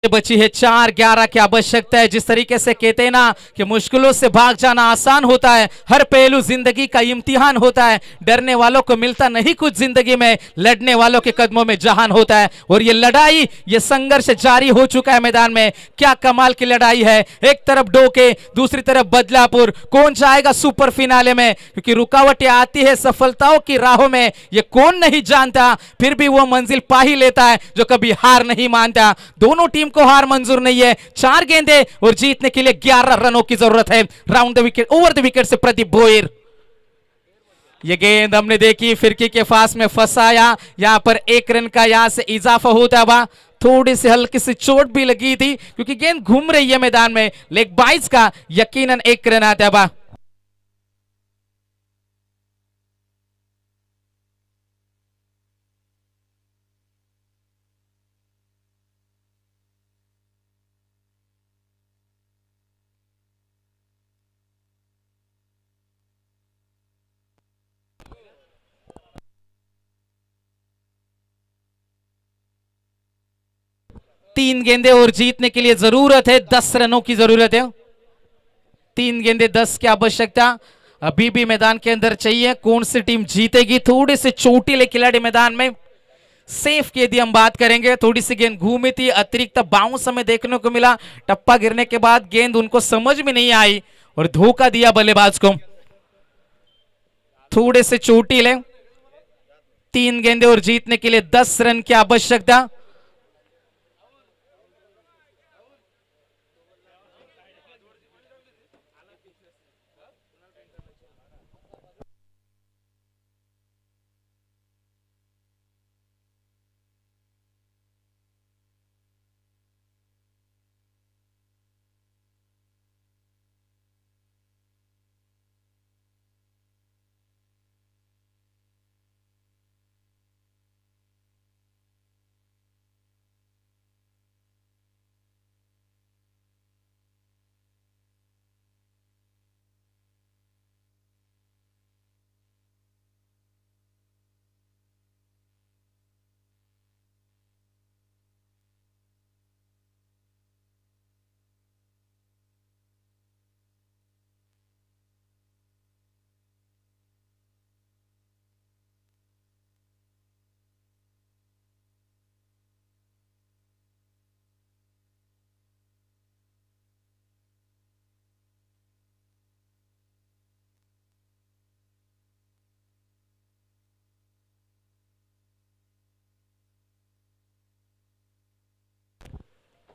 बची है 4, 11 की आवश्यकता है। जिस तरीके से कहते हैं ना कि मुश्किलों से भाग जाना आसान होता है, हर पहलू जिंदगी का इम्तिहान होता है। डरने वालों को मिलता नहीं कुछ जिंदगी में, लड़ने वालों के कदमों में जहान होता है। और ये लड़ाई, ये संघर्ष जारी हो चुका है मैदान में। क्या कमाल की लड़ाई है। एक तरफ डोके, दूसरी तरफ बदलापुर, कौन जाएगा सुपर फिनाले में, क्योंकि रुकावटें आती है सफलताओं की राहों में, ये कौन नहीं जानता। फिर भी वो मंजिल पा ही लेता है जो कभी हार नहीं मानता। दोनों टीम को हार मंजूर नहीं है। 4 गेंदे और जीतने के लिए 11 रनों की जरूरत है। Round the wicket, over the wicket से प्रदीप बोयर। ये गेंद हमने देखी, फिरकी के फास में फंसाया। यहां पर 1 रन का यहां से इजाफा होता हुआ। थोड़ी सी हल्की सी चोट भी लगी थी क्योंकि गेंद घूम रही है मैदान में। लेग बाइज का यकीनन 1 रन आता हुआ। तीन गेंदे और जीतने के लिए जरूरत है 10 रनों की जरूरत है। 3 गेंदे 10 की आवश्यकता अभी भी मैदान के अंदर चाहिए। कौन सी टीम जीतेगी। थोड़े से चोटिले खिलाड़ी मैदान में। सेफ की यदि हम बात करेंगे, थोड़ी सी गेंद घूमी थी, अतिरिक्त बाउंस हमें देखने को मिला। टप्पा गिरने के बाद गेंद उनको समझ में नहीं आई और धोखा दिया बल्लेबाज को। थोड़े से चोटिले। 3 गेंदे और जीतने के लिए 10 रन की आवश्यकता।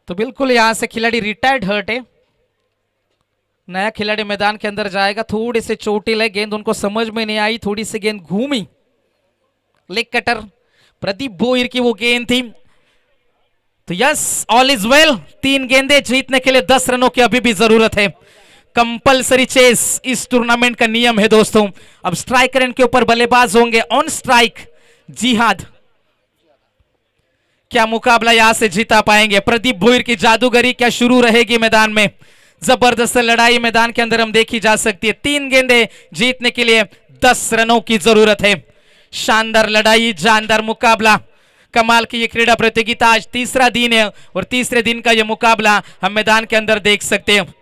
तो बिल्कुल यहां से खिलाड़ी रिटायर्ड हर्ट है, नया खिलाड़ी मैदान के अंदर जाएगा। थोड़ी सी चोटिल है, गेंद उनको समझ में नहीं आई, थोड़ी सी गेंद घूमी। लेग कटर प्रदीप बोईर की वो गेंद थी। तो यस, ऑल इज वेल। 3 गेंदे जीतने के लिए 10 रनों की अभी भी जरूरत है। कंपलसरी चेस इस टूर्नामेंट का नियम है दोस्तों। अब स्ट्राइक रेंज के ऊपर बल्लेबाज होंगे ऑन स्ट्राइक जिहाद। क्या मुकाबला यहां से जीता पाएंगे? प्रदीप भोईर की जादूगरी क्या शुरू रहेगी मैदान में? जबरदस्त लड़ाई मैदान के अंदर हम देखी जा सकती है। 3 गेंदे जीतने के लिए 10 रनों की जरूरत है। शानदार लड़ाई, जानदार मुकाबला, कमाल की ये क्रीड़ा प्रतियोगिता। आज तीसरा दिन है और तीसरे दिन का ये मुकाबला हम मैदान के अंदर देख सकते हैं।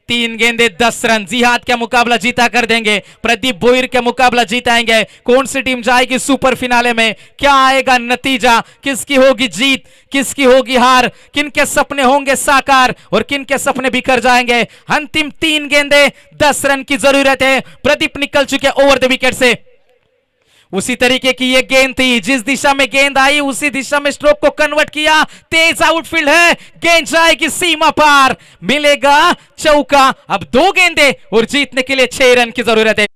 3 गेंदे 10 रन। जिहाद क्या मुकाबला जीता कर देंगे? प्रदीप बोईर क्या मुकाबला जीताएंगे? कौन सी टीम जाएगी सुपर फिनाले में? क्या आएगा नतीजा? किसकी होगी जीत, किसकी होगी हार? किनके सपने होंगे साकार और किनके सपने बिखर जाएंगे? अंतिम 3 गेंदे 10 रन की जरूरत है। प्रदीप निकल चुके ओवर द विकेट से। उसी तरीके की ये गेंद थी, जिस दिशा में गेंद आई उसी दिशा में स्ट्रोक को कन्वर्ट किया। तेज आउटफील्ड है, गेंद जाएगी सीमा पार, मिलेगा चौका। अब 2 गेंदे और जीतने के लिए 6 रन की जरूरत है।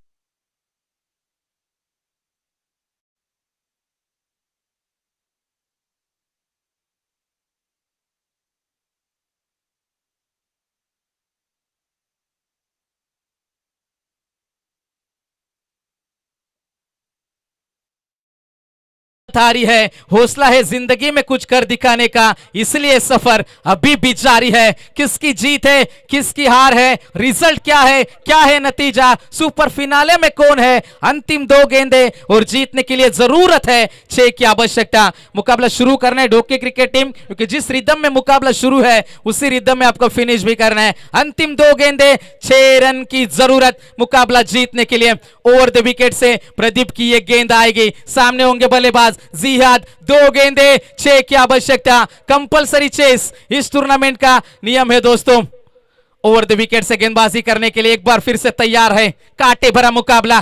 थारी है, हौसला है जिंदगी में कुछ कर दिखाने का, इसलिए सफर अभी भी जारी है। किसकी जीत है, किसकी हार है, रिजल्ट क्या है नतीजा, सुपर फिनाले में कौन है? अंतिम 2 गेंदे और जीतने के लिए जरूरत है 6 की आवश्यकता। मुकाबला शुरू करना है डोके क्रिकेट टीम, क्योंकि जिस रिदम में मुकाबला शुरू है उसी रिदम में आपको फिनिश भी करना है। अंतिम 2 गेंदे 6 रन की जरूरत मुकाबला जीतने के लिए। ओवर द विकेट से प्रदीप की ये गेंद आएगी, सामने होंगे बल्लेबाज जिहाद। 2 गेंदे 6 की आवश्यकता। कंपलसरी चेस इस टूर्नामेंट का नियम है दोस्तों। ओवर द विकेट से गेंदबाजी करने के लिए एक बार फिर से तैयार है, कांटे भरा मुकाबला।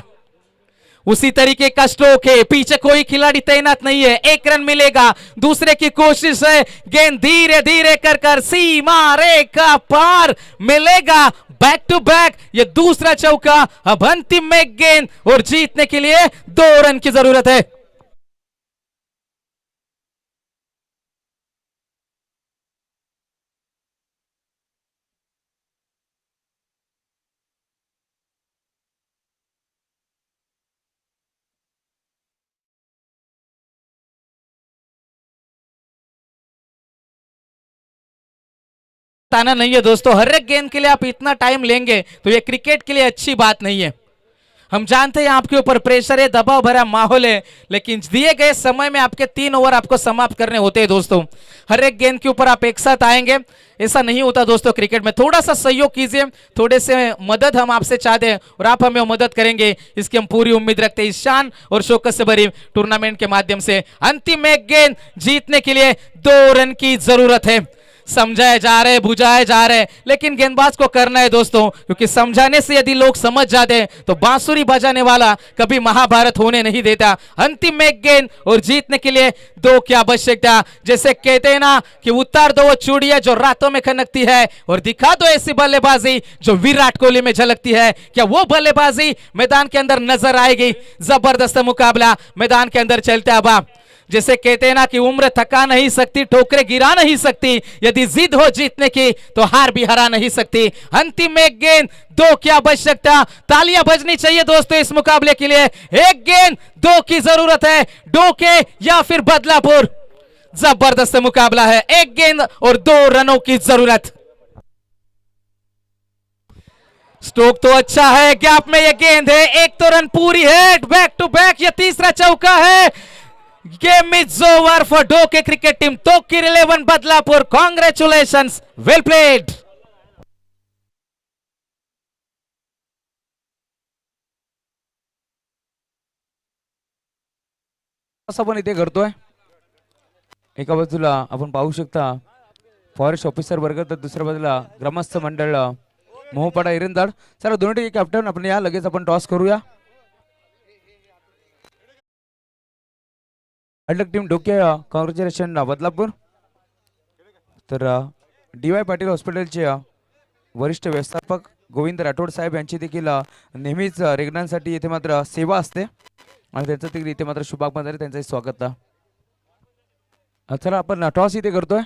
उसी तरीके का स्ट्रोक है, पीछे कोई खिलाड़ी तैनात नहीं है। 1 रन मिलेगा, दूसरे की कोशिश है, गेंद धीरे धीरे कर सीमा रेखा पार, मिलेगा बैक टू बैक ये दूसरा चौका। अब अंतिम में गेंद और जीतने के लिए 2 रन की जरूरत है। ताना नहीं है दोस्तों, हर एक गेंद के लिए आप इतना टाइम लेंगे तो ये क्रिकेट के लिए अच्छी बात नहीं है। हम जानते हैं आपके ऊपर प्रेशर है, दबाव भरा माहौल है, लेकिन दिए गए समय में आपके 3 ओवर आपको समाप्त करने होते हैं दोस्तों। हर एक गेंद के ऊपर आप एक साथ आएंगे, ऐसा नहीं होता दोस्तों क्रिकेट में। थोड़ा सा सहयोग कीजिए, थोड़े से मदद हम आपसे चाहते हैं और आप हमें मदद करेंगे, इसकी हम पूरी उम्मीद रखते हैं इस शान और शौकत से भरी टूर्नामेंट के माध्यम से। अंतिम एक गेंद जीतने के लिए 2 रन की जरूरत है। समझाए जा रहे, बुझाए जा रहे, लेकिन गेंदबाज को करना है दोस्तों, क्योंकि समझाने से यदि लोग समझ जाते हैं तो बांसुरी बजाने वाला कभी महाभारत होने नहीं देता। अंतिम एक गेंद और जीतने के लिए 2 की आवश्यकता। जैसे कहते हैं ना कि उतार दो वो चूड़ियां जो रातों में खनकती है और दिखा दो ऐसी बल्लेबाजी जो विराट कोहली में झलकती है। क्या वो बल्लेबाजी मैदान के अंदर नजर आएगी? जबरदस्त मुकाबला मैदान के अंदर चलता है। अब जैसे कहते हैं ना कि उम्र थका नहीं सकती, ठोकरे गिरा नहीं सकती, यदि जिद हो जीतने की तो हार भी हरा नहीं सकती। अंतिम एक गेंद 2 की आवश्यकता। तालियां बजनी चाहिए दोस्तों इस मुकाबले के लिए। 1 गेंद 2 की जरूरत है, डोके या फिर बदलापुर। जबरदस्त मुकाबला है, 1 गेंद और 2 रनों की जरूरत। स्ट्रोक तो अच्छा है, गैप में यह गेंद है, 1 तो रन पूरी है, बैक टू बैक यह तीसरा चौका है। Game is over for Doke cricket team. Tokir 11 Badlapur. Congratulations. Well played. असं पण इथे करतोय, एका बाजूला आपण पाहू शकता फॉरेस्ट ऑफिसर वर्ग, तर दुसऱ्या बाजूला ग्रामस्थ मंडळ मोहपाडा इरंदाड. चला दोन्ही कॅप्टन आपण या, लगेच आपण टॉस करूया. अडलक टीम डोके कॉंग्रॅच्युलेशन बदलापूर. तर DY पाटील हॉस्पिटलचे वरिष्ठ व्यवस्थापक गोविंद राठोड साहेब यांची देखील नेहमीच रुग्णांसाठी इथे मात्र सेवा असते आणि त्यांचं देखील इथे मात्र शुभागमन झाले, त्यांचं स्वागत. चला आपण टॉस इथे करतोय.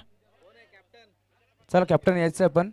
चला कॅप्टन यायचं आपण.